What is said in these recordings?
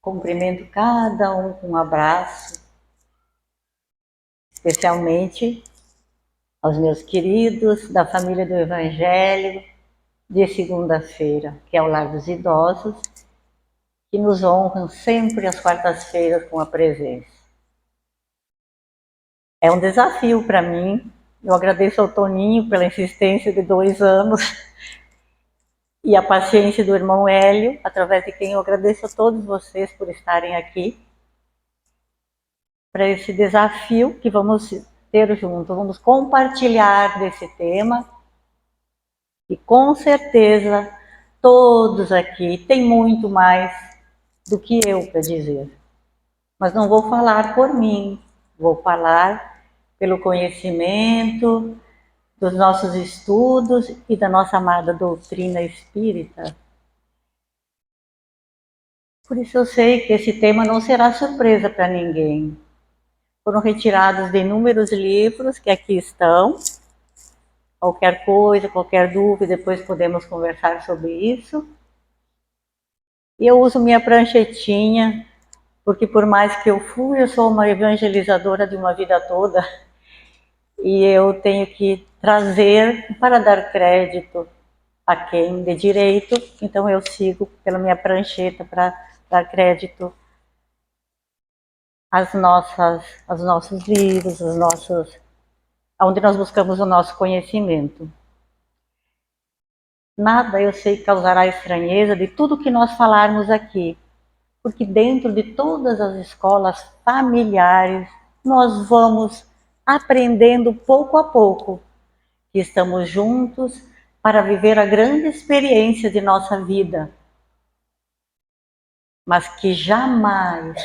Cumprimento cada um com um abraço, especialmente aos meus queridos da família do Evangelho de segunda-feira, que é o Lar dos Idosos, que nos honram sempre às quartas-feiras com a presença. É um desafio para mim. Eu agradeço ao Toninho pela insistência de 2 anos e a paciência do irmão Hélio, através de quem eu agradeço a todos vocês por estarem aqui, para esse desafio que vamos ter junto, vamos compartilhar desse tema, e com certeza todos aqui têm muito mais do que eu para dizer, mas não vou falar por mim, vou falar pelo conhecimento dos nossos estudos e da nossa amada doutrina espírita. Por isso eu sei que esse tema não será surpresa para ninguém. Foram retirados de inúmeros livros que aqui estão. Qualquer coisa, qualquer dúvida, depois podemos conversar sobre isso. E eu uso minha pranchetinha, porque por mais que eu sou uma evangelizadora de uma vida toda, e eu tenho que trazer para dar crédito a quem de direito, então eu sigo pela minha prancheta para dar crédito aos nossos livros, onde nós buscamos o nosso conhecimento. Nada, eu sei, causará estranheza de tudo que nós falarmos aqui, porque dentro de todas as escolas familiares, nós vamos aprendendo pouco a pouco, que estamos juntos para viver a grande experiência de nossa vida, mas que jamais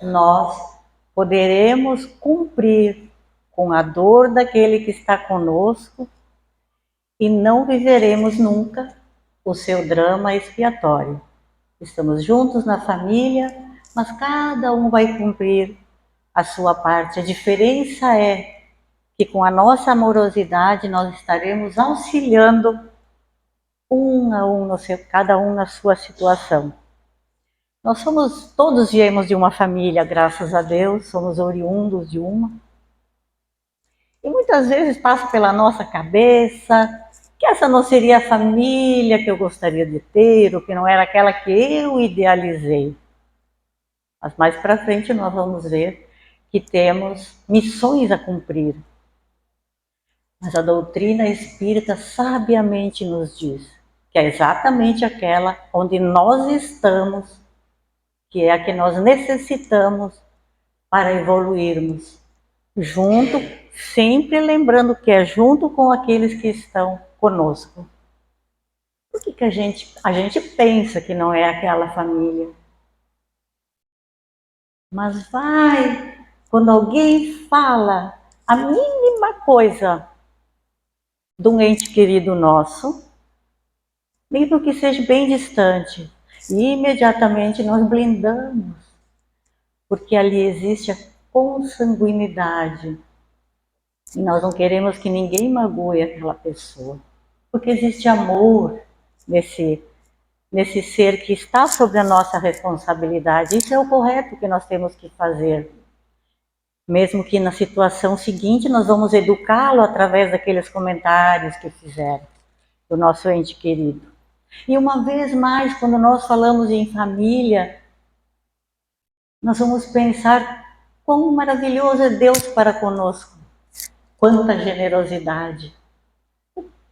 nós poderemos cumprir com a dor daquele que está conosco e não viveremos nunca o seu drama expiatório. Estamos juntos na família, mas cada um vai cumprir a sua parte. A diferença é que com a nossa amorosidade nós estaremos auxiliando cada um na sua situação. Nós todos viemos de uma família, graças a Deus, somos oriundos de uma. E muitas vezes passa pela nossa cabeça que essa não seria a família que eu gostaria de ter, ou que não era aquela que eu idealizei. Mas mais para frente nós vamos ver que temos missões a cumprir. Mas a doutrina espírita sabiamente nos diz que é exatamente aquela onde nós estamos, que é a que nós necessitamos para evoluirmos. Junto, sempre lembrando que é junto com aqueles que estão conosco. Por que a gente pensa que não é aquela família? Mas quando alguém fala a mínima coisa de um ente querido nosso, mesmo que seja bem distante, e imediatamente nós blindamos, porque ali existe a consanguinidade, e nós não queremos que ninguém magoe aquela pessoa, porque existe amor nesse ser que está sobre a nossa responsabilidade. Isso é o correto que nós temos que fazer. Mesmo que na situação seguinte nós vamos educá-lo através daqueles comentários que fizeram do nosso ente querido. E uma vez mais, quando nós falamos em família, nós vamos pensar quão maravilhoso é Deus para conosco. Quanta generosidade.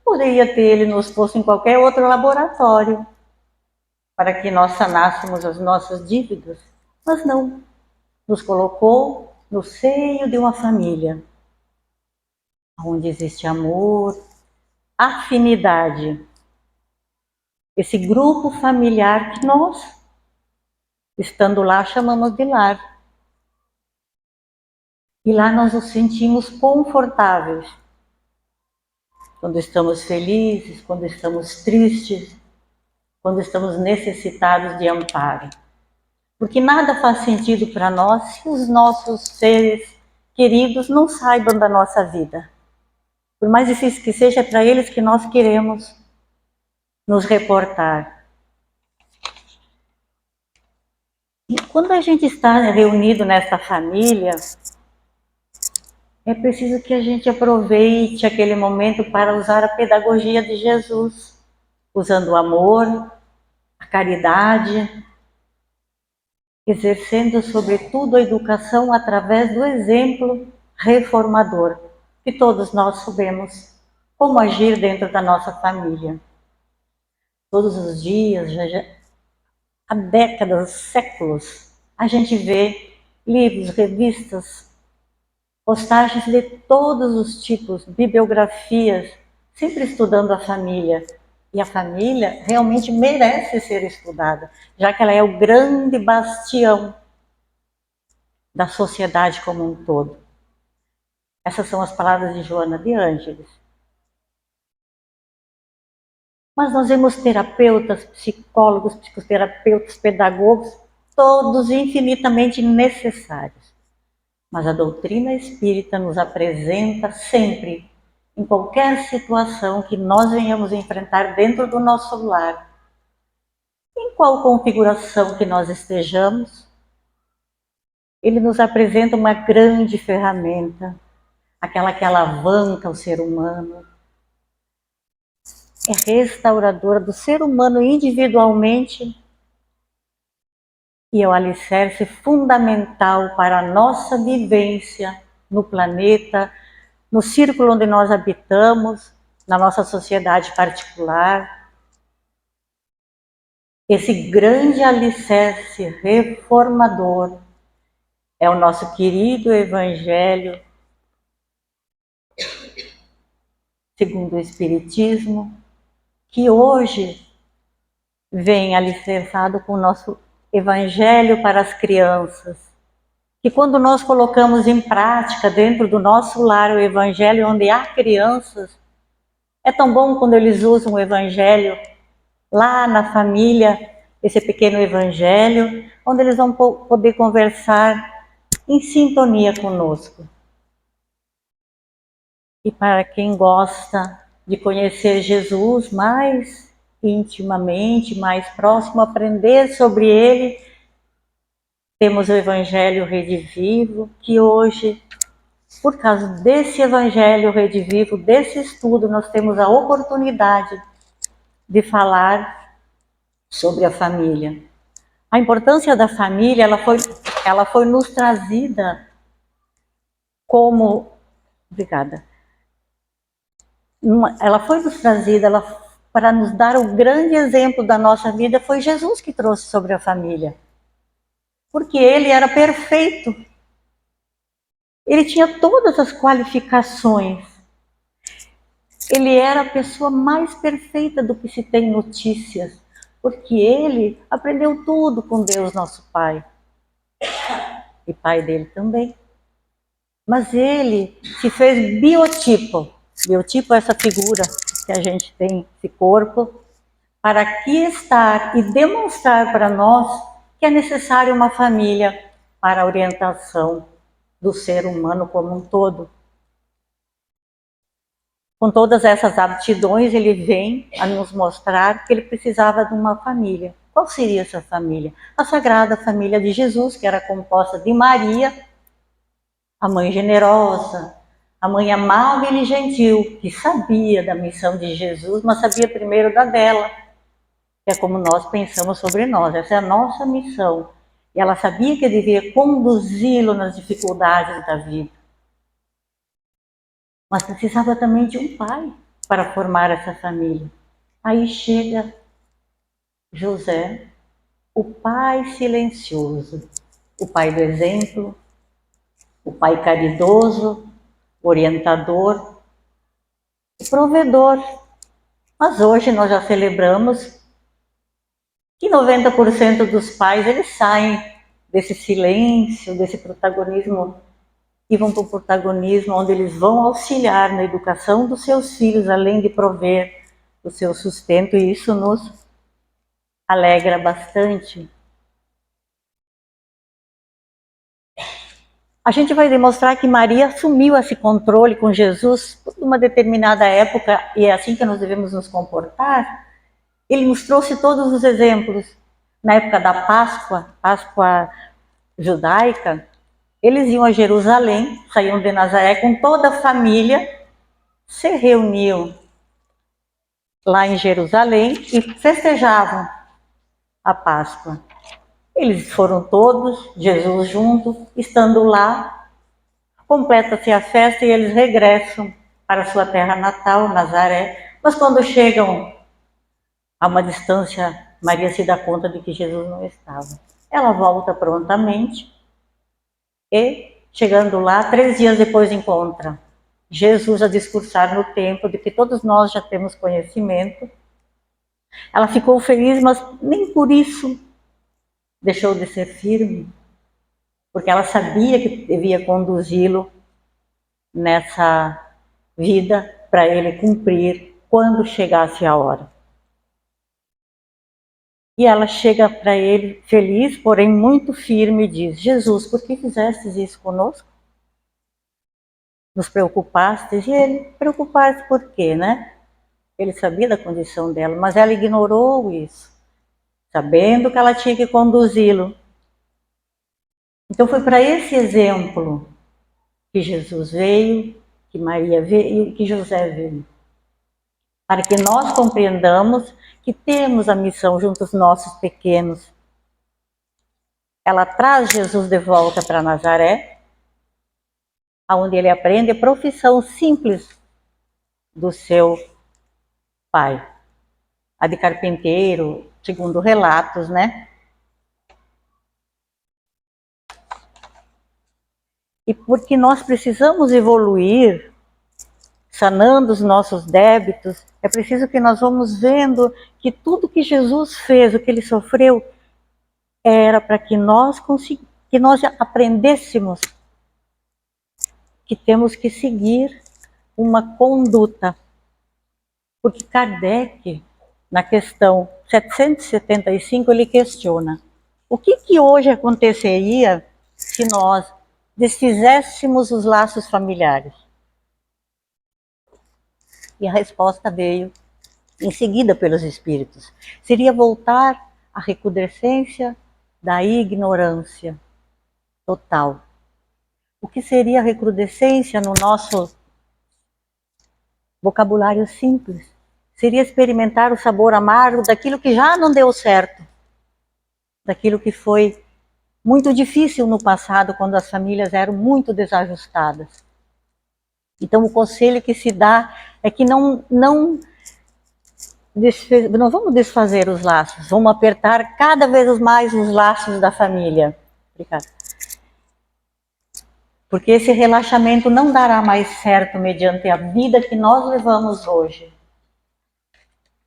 Poderia ter Ele nos posto em qualquer outro laboratório para que nós sanássemos as nossas dívidas, mas não. Nos colocou no seio de uma família, onde existe amor, afinidade. Esse grupo familiar que nós, estando lá, chamamos de lar. E lá nós nos sentimos confortáveis. Quando estamos felizes, quando estamos tristes, quando estamos necessitados de amparo. Porque nada faz sentido para nós se os nossos seres queridos não saibam da nossa vida. Por mais difícil que seja, é para eles que nós queremos nos reportar. quando a gente está reunido nessa família, é preciso que a gente aproveite aquele momento para usar a pedagogia de Jesus, usando o amor, a caridade, exercendo sobretudo a educação através do exemplo reformador, que todos nós sabemos como agir dentro da nossa família. Todos os dias, há décadas, séculos, a gente vê livros, revistas, postagens de todos os tipos, bibliografias, sempre estudando a família. E a família realmente merece ser estudada, já que ela é o grande bastião da sociedade como um todo. Essas são as palavras de Joana de Ângeles. Mas nós vemos terapeutas, psicólogos, psicoterapeutas, pedagogos, todos infinitamente necessários. Mas a doutrina espírita nos apresenta sempre, em qualquer situação que nós venhamos enfrentar dentro do nosso lar, em qual configuração que nós estejamos, ele nos apresenta uma grande ferramenta, aquela que alavanca o ser humano, é restauradora do ser humano individualmente e é o alicerce fundamental para a nossa vivência no planeta, no círculo onde nós habitamos, na nossa sociedade particular. Esse grande alicerce reformador é o nosso querido Evangelho segundo o Espiritismo, que hoje vem alicerçado com o nosso Evangelho para as crianças. Que quando nós colocamos em prática dentro do nosso lar o Evangelho onde há crianças, é tão bom quando eles usam o Evangelho lá na família, esse pequeno Evangelho, onde eles vão poder conversar em sintonia conosco. E para quem gosta de conhecer Jesus mais intimamente, mais próximo, aprender sobre ele, temos o Evangelho Redivivo, que hoje, por causa desse Evangelho Redivivo, desse estudo, nós temos a oportunidade de falar sobre a família. A importância da família, ela foi nos trazida como... Obrigada. Ela foi nos trazida para nos dar o grande exemplo da nossa vida, foi Jesus que trouxe sobre a família. Porque ele era perfeito. Ele tinha todas as qualificações. Ele era a pessoa mais perfeita do que se tem notícias, porque ele aprendeu tudo com Deus, nosso Pai. E Pai dele também. Mas ele se fez biotipo. Biotipo é essa figura que a gente tem, esse corpo, para aqui estar e demonstrar para nós que é necessário uma família para a orientação do ser humano como um todo. Com todas essas aptidões, ele vem a nos mostrar que ele precisava de uma família. Qual seria essa família? A Sagrada Família de Jesus, que era composta de Maria, a mãe generosa, a mãe amável e gentil, que sabia da missão de Jesus, mas sabia primeiro da dela, que é como nós pensamos sobre nós. Essa é a nossa missão. E ela sabia que devia conduzi-lo nas dificuldades da vida. Mas precisava também de um pai para formar essa família. Aí chega José, o pai silencioso, o pai do exemplo, o pai caridoso, orientador, o provedor. Mas hoje nós já celebramos que 90% dos pais eles saem desse silêncio, desse protagonismo, e vão para o protagonismo onde eles vão auxiliar na educação dos seus filhos, além de prover o seu sustento, e isso nos alegra bastante. A gente vai demonstrar que Maria assumiu esse controle com Jesus por uma determinada época, e é assim que nós devemos nos comportar. Ele nos trouxe todos os exemplos. Na época da Páscoa, Páscoa judaica, eles iam a Jerusalém, saíam de Nazaré com toda a família, se reuniam lá em Jerusalém e festejavam a Páscoa. Eles foram todos, Jesus junto, estando lá, completa-se a festa e eles regressam para sua terra natal, Nazaré. Mas quando chegam a uma distância, Maria se dá conta de que Jesus não estava. Ela volta prontamente e, chegando lá, 3 dias depois encontra Jesus a discursar no templo, de que todos nós já temos conhecimento. Ela ficou feliz, mas nem por isso deixou de ser firme, porque ela sabia que devia conduzi-lo nessa vida para ele cumprir quando chegasse a hora. E ela chega para ele feliz, porém muito firme, e diz: Jesus, por que fizestes isso conosco? Nos preocupastes? E ele, preocupar-se por quê, né? Ele sabia da condição dela, mas ela ignorou isso, sabendo que ela tinha que conduzi-lo. Então foi para esse exemplo que Jesus veio, que Maria veio e que José veio. Para que nós compreendamos que temos a missão junto aos nossos pequenos. Ela traz Jesus de volta para Nazaré, onde ele aprende a profissão simples do seu pai. A de carpinteiro, segundo relatos, né? E porque nós precisamos evoluir, sanando os nossos débitos, é preciso que nós vamos vendo que tudo que Jesus fez, o que ele sofreu, era para que nós aprendêssemos que temos que seguir uma conduta. Porque Kardec, na questão 775, ele questiona: o que hoje aconteceria se nós desfizéssemos os laços familiares? E a resposta veio em seguida pelos espíritos. Seria voltar à recrudescência da ignorância total. O que seria recrudescência no nosso vocabulário simples? Seria experimentar o sabor amargo daquilo que já não deu certo, daquilo que foi muito difícil no passado, quando as famílias eram muito desajustadas. Então o conselho que se dá é que não vamos desfazer os laços, vamos apertar cada vez mais os laços da família. Obrigada. Porque esse relaxamento não dará mais certo mediante a vida que nós levamos hoje.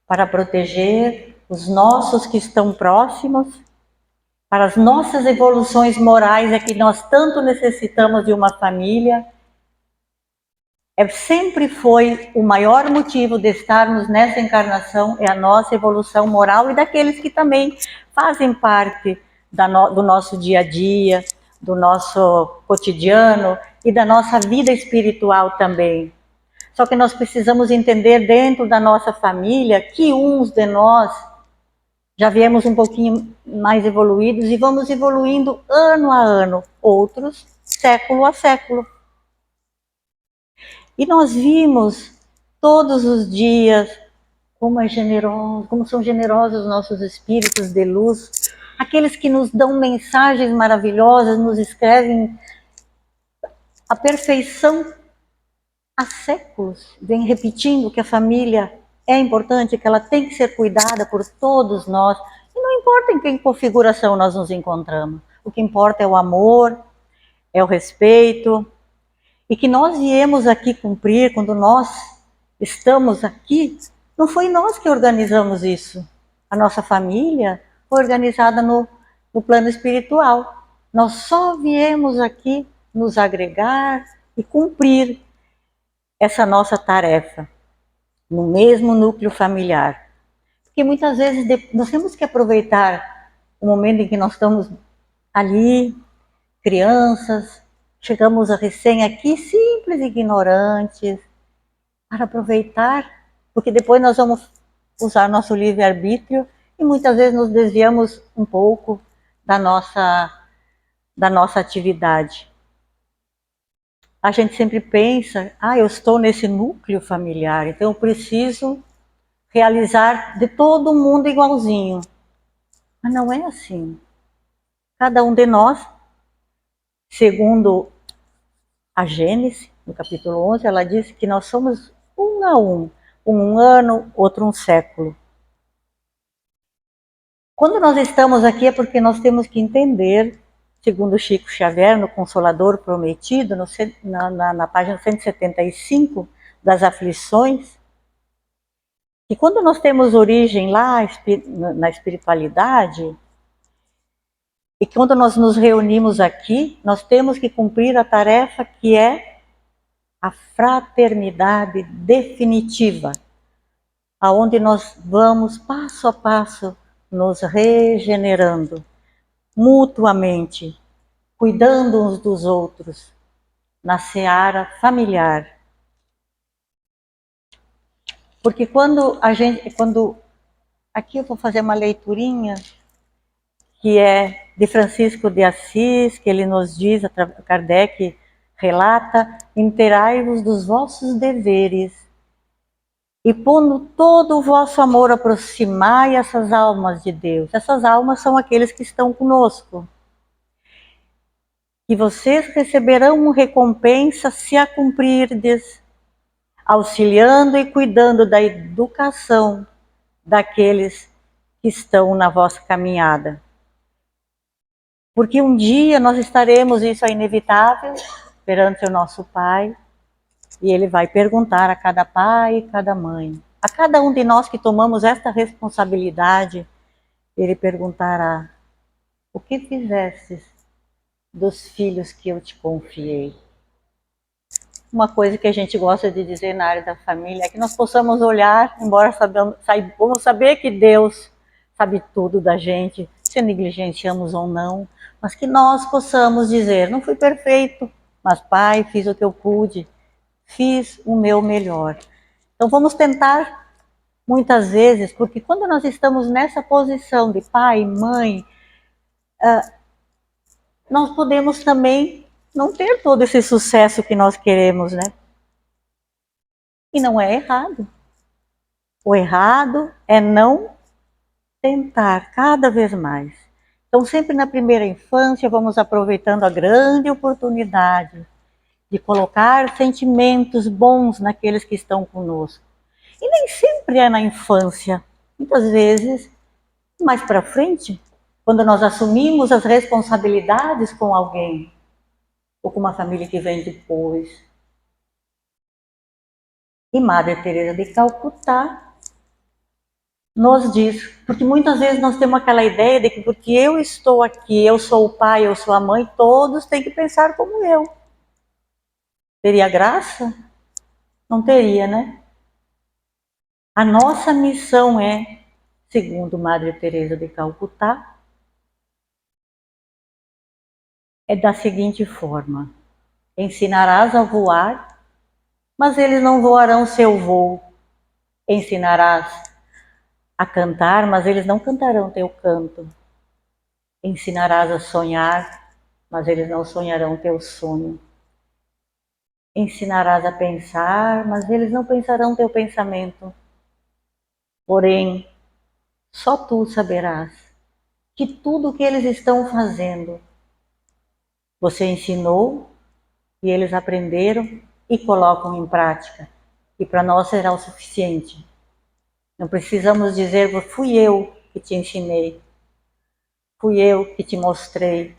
Para proteger os nossos que estão próximos, para as nossas evoluções morais é que nós tanto necessitamos de uma família. Sempre foi o maior motivo de estarmos nessa encarnação, é a nossa evolução moral e daqueles que também fazem parte do nosso dia a dia, do nosso cotidiano e da nossa vida espiritual também. Só que nós precisamos entender dentro da nossa família que uns de nós já viemos um pouquinho mais evoluídos e vamos evoluindo ano a ano, outros século a século. E nós vimos todos os dias como são generosos os nossos espíritos de luz, aqueles que nos dão mensagens maravilhosas, nos escrevem a perfeição há séculos, vem repetindo que a família é importante, que ela tem que ser cuidada por todos nós, e não importa em que configuração nós nos encontramos, o que importa é o amor, é o respeito, e que nós viemos aqui cumprir, quando nós estamos aqui, não foi nós que organizamos isso. A nossa família foi organizada no plano espiritual. Nós só viemos aqui nos agregar e cumprir essa nossa tarefa no mesmo núcleo familiar. Porque muitas vezes nós temos que aproveitar o momento em que nós estamos ali, crianças, chegamos a recém aqui, simples, ignorantes, para aproveitar, porque depois nós vamos usar nosso livre-arbítrio e muitas vezes nos desviamos um pouco da nossa atividade. A gente sempre pensa, eu estou nesse núcleo familiar, então eu preciso realizar de todo mundo igualzinho. Mas não é assim. Cada um de nós, segundo a Gênesis, no capítulo 11, ela diz que nós somos um a um ano, outro um século. Quando nós estamos aqui é porque nós temos que entender, segundo Chico Xavier, no Consolador Prometido, na página 175 das Aflições, que quando nós temos origem lá na espiritualidade, e quando nós nos reunimos aqui, nós temos que cumprir a tarefa que é a fraternidade definitiva, aonde nós vamos passo a passo nos regenerando mutuamente, cuidando uns dos outros, na seara familiar. Porque aqui eu vou fazer uma leiturinha que é de Francisco de Assis, que ele nos diz, Kardec relata, interai-vos dos vossos deveres, e pondo todo o vosso amor aproximai essas almas de Deus. Essas almas são aqueles que estão conosco. E vocês receberão recompensa se a cumprirdes, auxiliando e cuidando da educação daqueles que estão na vossa caminhada. Porque um dia nós estaremos, isso é inevitável, perante o nosso Pai, e Ele vai perguntar a cada pai e cada mãe, a cada um de nós que tomamos esta responsabilidade, Ele perguntará: o que fizestes dos filhos que eu te confiei? Uma coisa que a gente gosta de dizer na área da família é que nós possamos olhar, embora vamos saber que Deus sabe tudo da gente, se negligenciamos ou não, mas que nós possamos dizer: não fui perfeito, mas Pai, fiz o que eu pude, fiz o meu melhor. Então vamos tentar muitas vezes, porque quando nós estamos nessa posição de pai, mãe, nós podemos também não ter todo esse sucesso que nós queremos, né? E não é errado. O errado é não tentar cada vez mais. Então, sempre na primeira infância, vamos aproveitando a grande oportunidade de colocar sentimentos bons naqueles que estão conosco. E nem sempre é na infância. Muitas vezes, mais para frente, quando nós assumimos as responsabilidades com alguém, ou com uma família que vem depois. E Madre Teresa de Calcutá nos diz, porque muitas vezes nós temos aquela ideia de que porque eu estou aqui, eu sou o pai, eu sou a mãe, todos têm que pensar como eu. Teria graça? Não teria, né? A nossa missão é, segundo Madre Teresa de Calcutá, é da seguinte forma: ensinarás a voar, mas eles não voarão seu voo. Ensinarás a cantar, mas eles não cantarão teu canto. Ensinarás a sonhar, mas eles não sonharão teu sonho. Ensinarás a pensar, mas eles não pensarão teu pensamento. Porém, só tu saberás que tudo o que eles estão fazendo, você ensinou e eles aprenderam e colocam em prática. E para nós será o suficiente. Não precisamos dizer: fui eu que te ensinei, fui eu que te mostrei.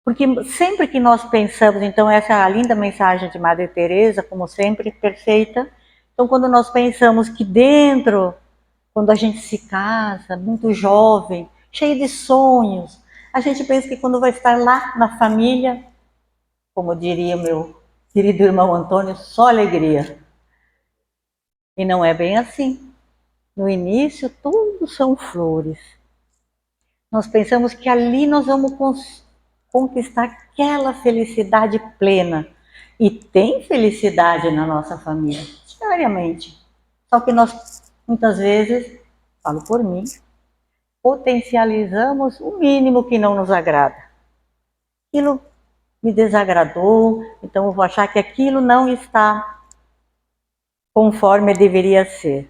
Porque sempre que nós pensamos, então essa é a linda mensagem de Madre Teresa, como sempre, perfeita. Então quando nós pensamos que dentro, quando a gente se casa, muito jovem, cheio de sonhos, a gente pensa que quando vai estar lá na família, como diria meu querido irmão Antônio, só alegria. E não é bem assim. No início, tudo são flores. Nós pensamos que ali nós vamos conquistar aquela felicidade plena. E tem felicidade na nossa família, diariamente. Só que nós muitas vezes, falo por mim, potencializamos o mínimo que não nos agrada. Aquilo me desagradou, então eu vou achar que aquilo não está conforme deveria ser.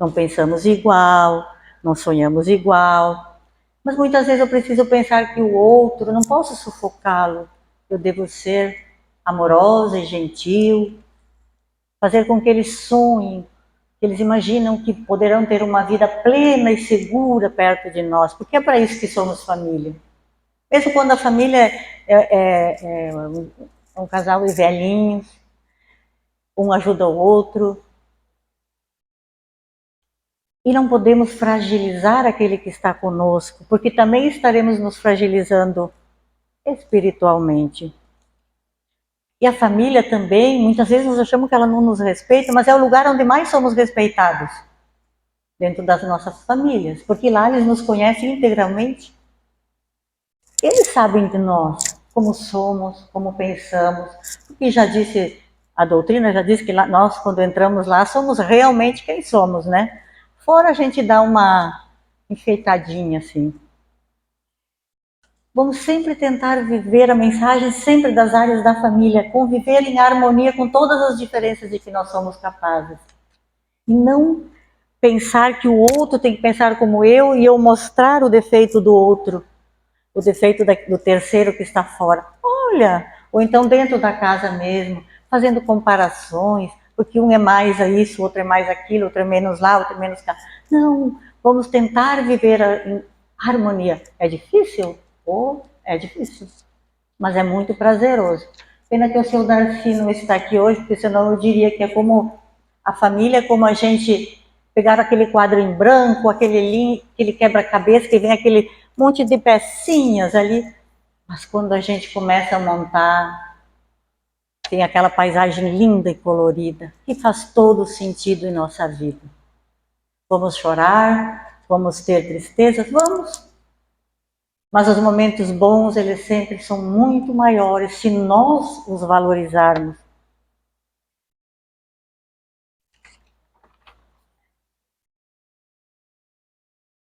Não pensamos igual, não sonhamos igual, mas muitas vezes eu preciso pensar que o outro, não posso sufocá-lo, eu devo ser amorosa e gentil, fazer com que eles sonhem, que eles imaginam que poderão ter uma vida plena e segura perto de nós, porque é para isso que somos família. Mesmo quando a família é um casal de velhinhos, um ajuda o outro, e não podemos fragilizar aquele que está conosco, porque também estaremos nos fragilizando espiritualmente. E a família também, muitas vezes nós achamos que ela não nos respeita, mas é o lugar onde mais somos respeitados, dentro das nossas famílias, porque lá eles nos conhecem integralmente. Eles sabem de nós, como somos, como pensamos, porque já disse, a doutrina já diz que lá, nós quando entramos lá somos realmente quem somos, né? Fora a gente dar uma enfeitadinha assim. Vamos sempre tentar viver a mensagem sempre das áreas da família, conviver em harmonia com todas as diferenças de que nós somos capazes. E não pensar que o outro tem que pensar como eu e eu mostrar o defeito do outro, o defeito do terceiro que está fora. Olha, ou então dentro da casa mesmo, fazendo comparações, porque um é mais a isso, o outro é mais aquilo, outro é menos lá, outro é menos cá. Não, vamos tentar viver em harmonia. É difícil? É difícil, mas é muito prazeroso. Pena que o seu Darcy não está aqui hoje, porque senão eu diria que é como a família, é como a gente pegar aquele quadro em branco, aquele quebra-cabeça, que vem aquele monte de pecinhas ali, mas quando a gente começa a montar, tem aquela paisagem linda e colorida, que faz todo sentido em nossa vida. Vamos chorar, vamos ter tristezas, vamos. Mas os momentos bons, eles sempre são muito maiores se nós os valorizarmos.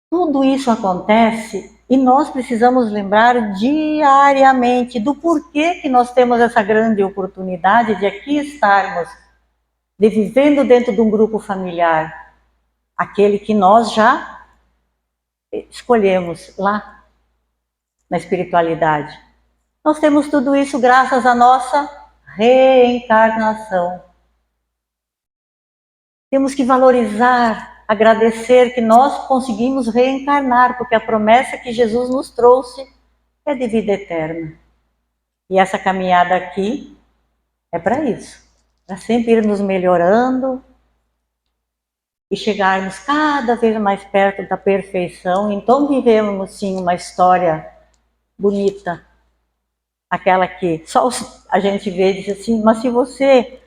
Tudo isso acontece e nós precisamos lembrar diariamente do porquê que nós temos essa grande oportunidade de aqui estarmos, de vivendo dentro de um grupo familiar, aquele que nós já escolhemos lá na espiritualidade. Nós temos tudo isso graças à nossa reencarnação. Temos que valorizar, agradecer que nós conseguimos reencarnar, porque a promessa que Jesus nos trouxe é de vida eterna. E essa caminhada aqui é para isso, para sempre ir nos melhorando e chegarmos cada vez mais perto da perfeição. Então vivemos sim uma história bonita, aquela que só a gente vê e diz assim, mas se você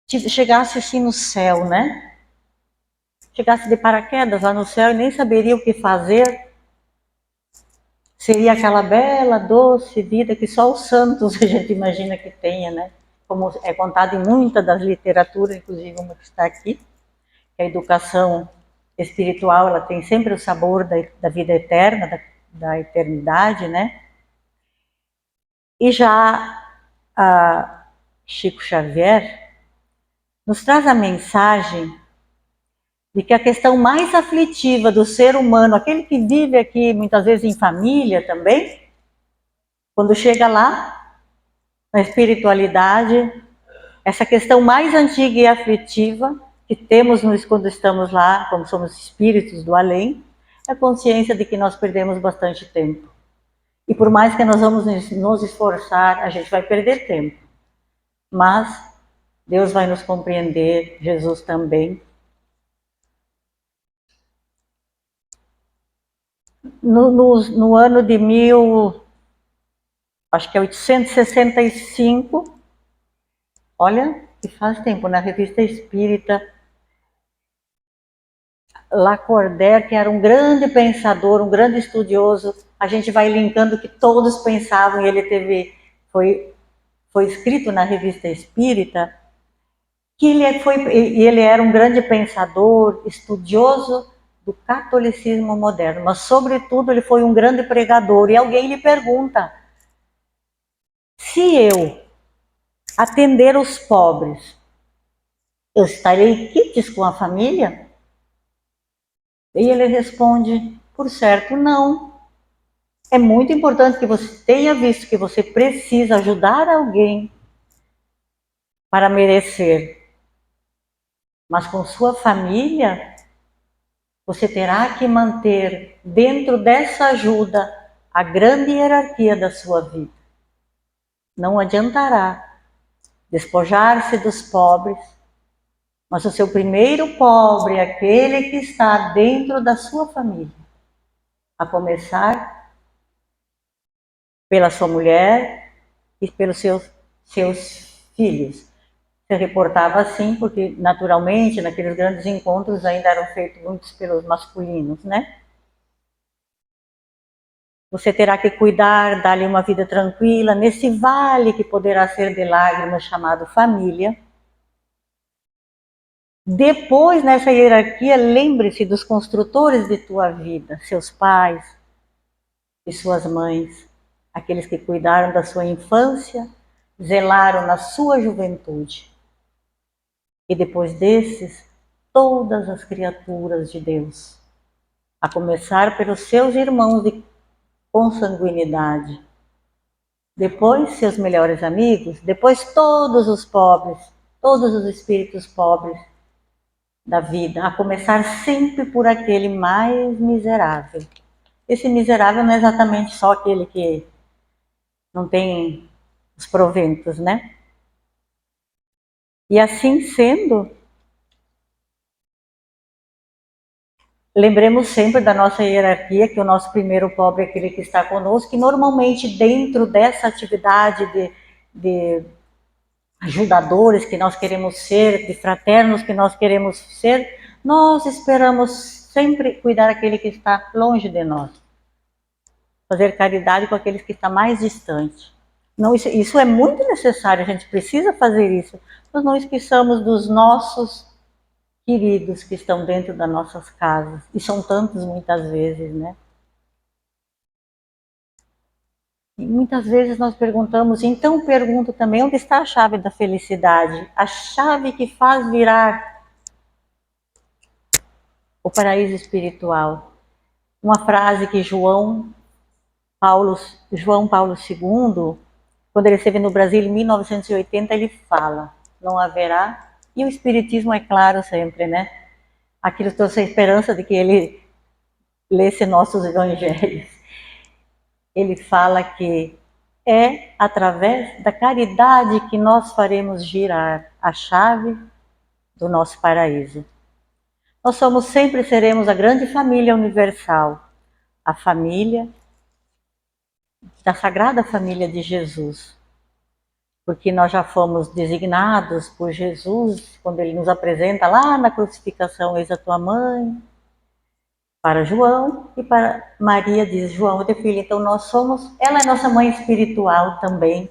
chegasse assim no céu, né? Chegasse de paraquedas lá no céu e nem saberia o que fazer, seria aquela bela, doce vida que só os santos a gente imagina que tenha, né? Como é contado em muitas das literaturas, inclusive uma que está aqui, que a educação espiritual ela tem sempre o sabor da vida eterna, da eternidade, né? E já a Chico Xavier nos traz a mensagem de que a questão mais aflitiva do ser humano, aquele que vive aqui muitas vezes em família também, quando chega lá, na espiritualidade, essa questão mais antiga e aflitiva que temos quando estamos lá, como somos espíritos do além, é a consciência de que nós perdemos bastante tempo. E por mais que nós vamos nos esforçar, a gente vai perder tempo. Mas Deus vai nos compreender, Jesus também. No ano de acho que é 865, olha, que faz tempo, na Revista Espírita, Lacordaire, que era um grande pensador, um grande estudioso, a gente vai linkando que todos pensavam, e ele foi escrito na Revista Espírita, que ele era um grande pensador, estudioso do catolicismo moderno, mas sobretudo ele foi um grande pregador. E alguém lhe pergunta: se eu atender os pobres, eu estarei quites com a família? E ele responde: por certo, não. É muito importante que você tenha visto que você precisa ajudar alguém para merecer, mas com sua família, você terá que manter dentro dessa ajuda a grande hierarquia da sua vida. Não adiantará despojar-se dos pobres, mas o seu primeiro pobre é aquele que está dentro da sua família, a começar pela sua mulher e pelos seus filhos. Se reportava assim, porque naturalmente naqueles grandes encontros ainda eram feitos muitos pelos masculinos, né? Você terá que cuidar, dar-lhe uma vida tranquila, nesse vale que poderá ser de lágrimas chamado família. Depois, nessa hierarquia, lembre-se dos construtores de tua vida, seus pais e suas mães, aqueles que cuidaram da sua infância, zelaram na sua juventude. E depois desses, todas as criaturas de Deus, a começar pelos seus irmãos de consanguinidade, depois seus melhores amigos, depois todos os pobres, todos os espíritos pobres da vida, a começar sempre por aquele mais miserável. Esse miserável não é exatamente só aquele que não tem os proventos, né? E assim sendo, lembremos sempre da nossa hierarquia, que o nosso primeiro pobre é aquele que está conosco, que normalmente dentro dessa atividade de ajudadores que nós queremos ser, de fraternos que nós queremos ser, nós esperamos sempre cuidar daquele que está longe de nós. Fazer caridade com aqueles que estão mais distantes. Não, isso é muito necessário, a gente precisa fazer isso. Nós não esqueçamos dos nossos queridos que estão dentro das nossas casas. E são tantos muitas vezes, né? E muitas vezes nós perguntamos, então pergunto também, onde está a chave da felicidade? A chave que faz virar o paraíso espiritual. Uma frase que João Paulo II, quando ele esteve no Brasil em 1980, ele fala: não haverá, e o Espiritismo é claro sempre, né? Aquilo trouxe a esperança de que ele lesse nossos evangelhos. Ele fala que é através da caridade que nós faremos girar a chave do nosso paraíso. Nós sempre seremos a grande família universal, a família da Sagrada Família de Jesus. Porque nós já fomos designados por Jesus, quando ele nos apresenta lá na crucificação, eis a tua mãe, para João, e para Maria diz: João é teu filho. Então nós somos, ela é nossa mãe espiritual também.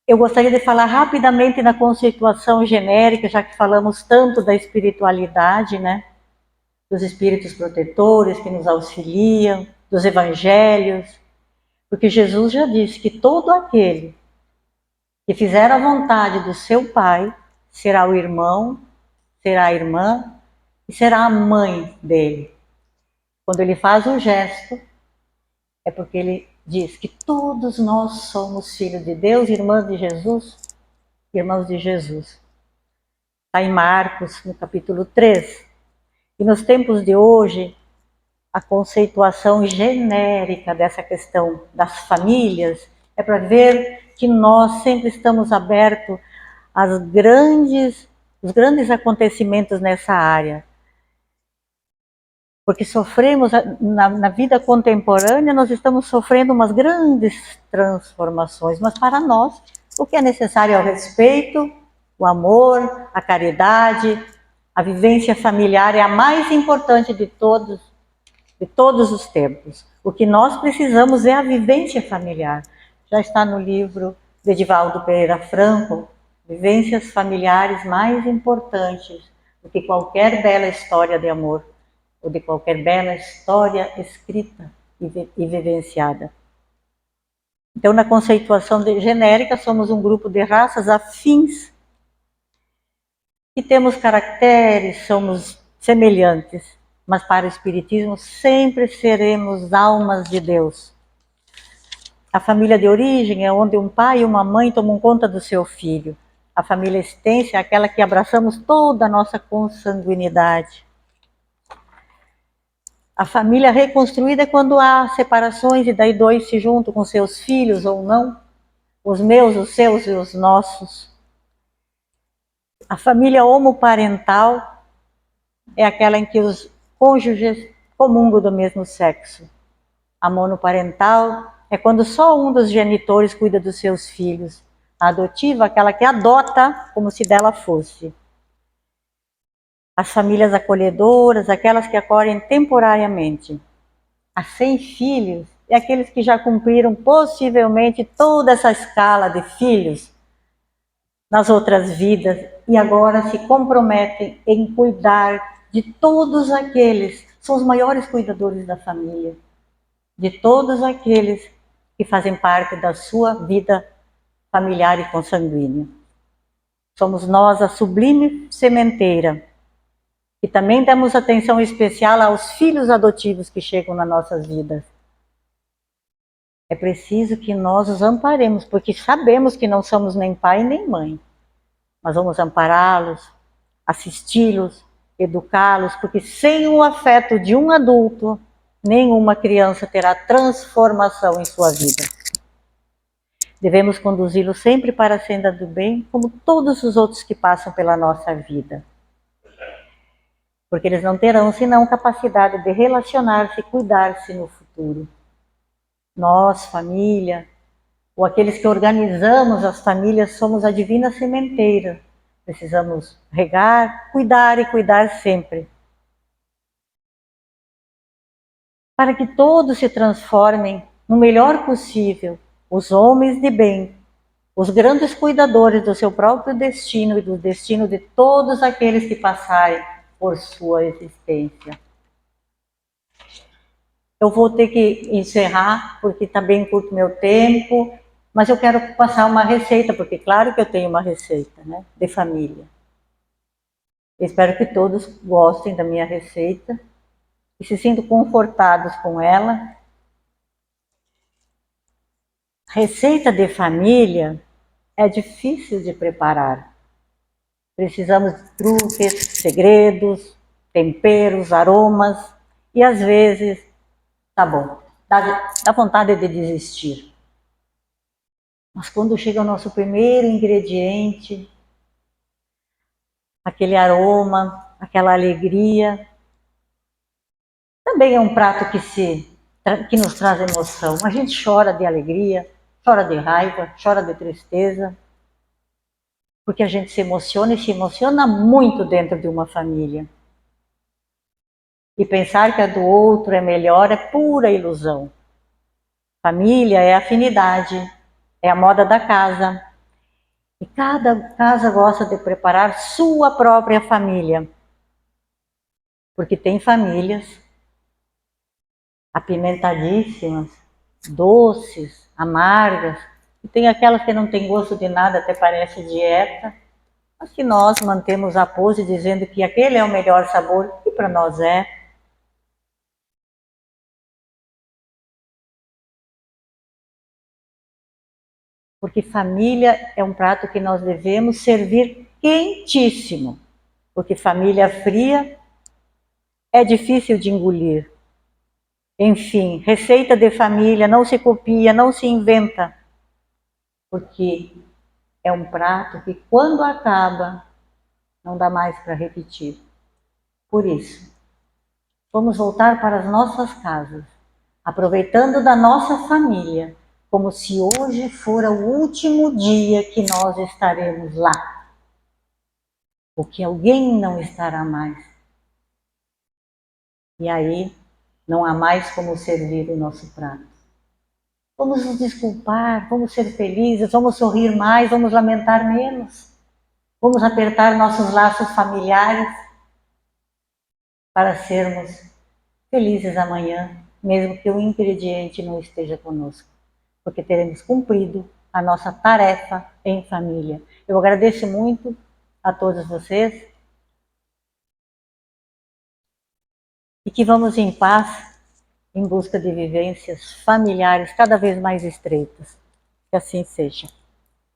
Eu gostaria de falar rapidamente na conceituação genérica, já que falamos tanto da espiritualidade, né? Dos espíritos protetores que nos auxiliam, dos evangelhos, porque Jesus já disse que todo aquele que fizer a vontade do seu Pai será o irmão, será a irmã e será a mãe dele. Quando ele faz o gesto, é porque ele diz que todos nós somos filhos de Deus, irmãos de Jesus, irmãos de Jesus. Está em Marcos, no capítulo 3. E nos tempos de hoje, a conceituação genérica dessa questão das famílias é para ver que nós sempre estamos abertos os grandes acontecimentos nessa área. Porque sofremos, na vida contemporânea, nós estamos sofrendo umas grandes transformações, mas para nós, o que é necessário é o respeito, o amor, a caridade, a vivência familiar é a mais importante de todos os tempos. O que nós precisamos é a vivência familiar. Já está no livro de Edivaldo Pereira Franco, vivências familiares mais importantes do que qualquer bela história de amor, ou de qualquer bela história escrita e vivenciada. Então, na conceituação genérica, somos um grupo de raças afins que temos caracteres, somos semelhantes, mas para o Espiritismo sempre seremos almas de Deus. A família de origem é onde um pai e uma mãe tomam conta do seu filho. A família extensa é aquela que abraçamos toda a nossa consanguinidade. A família reconstruída é quando há separações e daí dois se juntam com seus filhos ou não, os meus, os seus e os nossos. A família homoparental é aquela em que os cônjuges comungam do mesmo sexo. A monoparental é quando só um dos genitores cuida dos seus filhos. A adotiva é aquela que adota como se dela fosse. As famílias acolhedoras, aquelas que acolhem temporariamente. As sem filhos é aqueles que já cumpriram possivelmente toda essa escala de filhos nas outras vidas e agora se comprometem em cuidar de todos aqueles, são os maiores cuidadores da família, de todos aqueles que fazem parte da sua vida familiar e consanguínea. Somos nós a sublime sementeira, e também damos atenção especial aos filhos adotivos que chegam nas nossas vidas. É preciso que nós os amparemos, porque sabemos que não somos nem pai nem mãe. Mas vamos ampará-los, assisti-los, educá-los, porque sem o afeto de um adulto, nenhuma criança terá transformação em sua vida. Devemos conduzi-los sempre para a senda do bem, como todos os outros que passam pela nossa vida. Porque eles não terão senão capacidade de relacionar-se e cuidar-se no futuro. Nós, família, ou aqueles que organizamos as famílias, somos a divina sementeira. Precisamos regar, cuidar e cuidar sempre. Para que todos se transformem no melhor possível, os homens de bem, os grandes cuidadores do seu próprio destino e do destino de todos aqueles que passarem por sua existência. Eu vou ter que encerrar, porque está bem curto meu tempo, mas eu quero passar uma receita, porque claro que eu tenho uma receita, né, de família. Eu espero que todos gostem da minha receita e se sintam confortados com ela. Receita de família é difícil de preparar. Precisamos de truques, segredos, temperos, aromas e às vezes, tá bom, dá vontade de desistir. Mas quando chega o nosso primeiro ingrediente, aquele aroma, aquela alegria, também é um prato que nos traz emoção. A gente chora de alegria, chora de raiva, chora de tristeza, porque a gente se emociona e se emociona muito dentro de uma família. E pensar que a do outro é melhor é pura ilusão. Família é afinidade, é a moda da casa. E cada casa gosta de preparar sua própria família. Porque tem famílias apimentadíssimas, doces, amargas, e tem aquelas que não tem gosto de nada, até parece dieta, mas que nós mantemos a pose dizendo que aquele é o melhor sabor, e para nós é. Porque família é um prato que nós devemos servir quentíssimo, porque família fria é difícil de engolir. Enfim, receita de família não se copia, não se inventa, porque é um prato que quando acaba, não dá mais para repetir. Por isso, vamos voltar para as nossas casas, aproveitando da nossa família, como se hoje fora o último dia que nós estaremos lá, ou que alguém não estará mais. E aí, não há mais como servir o nosso prato. Vamos nos desculpar, vamos ser felizes, vamos sorrir mais, vamos lamentar menos. Vamos apertar nossos laços familiares para sermos felizes amanhã, mesmo que o ingrediente não esteja conosco, porque teremos cumprido a nossa tarefa em família. Eu agradeço muito a todos vocês e que vamos em paz em busca de vivências familiares cada vez mais estreitas. Que assim seja.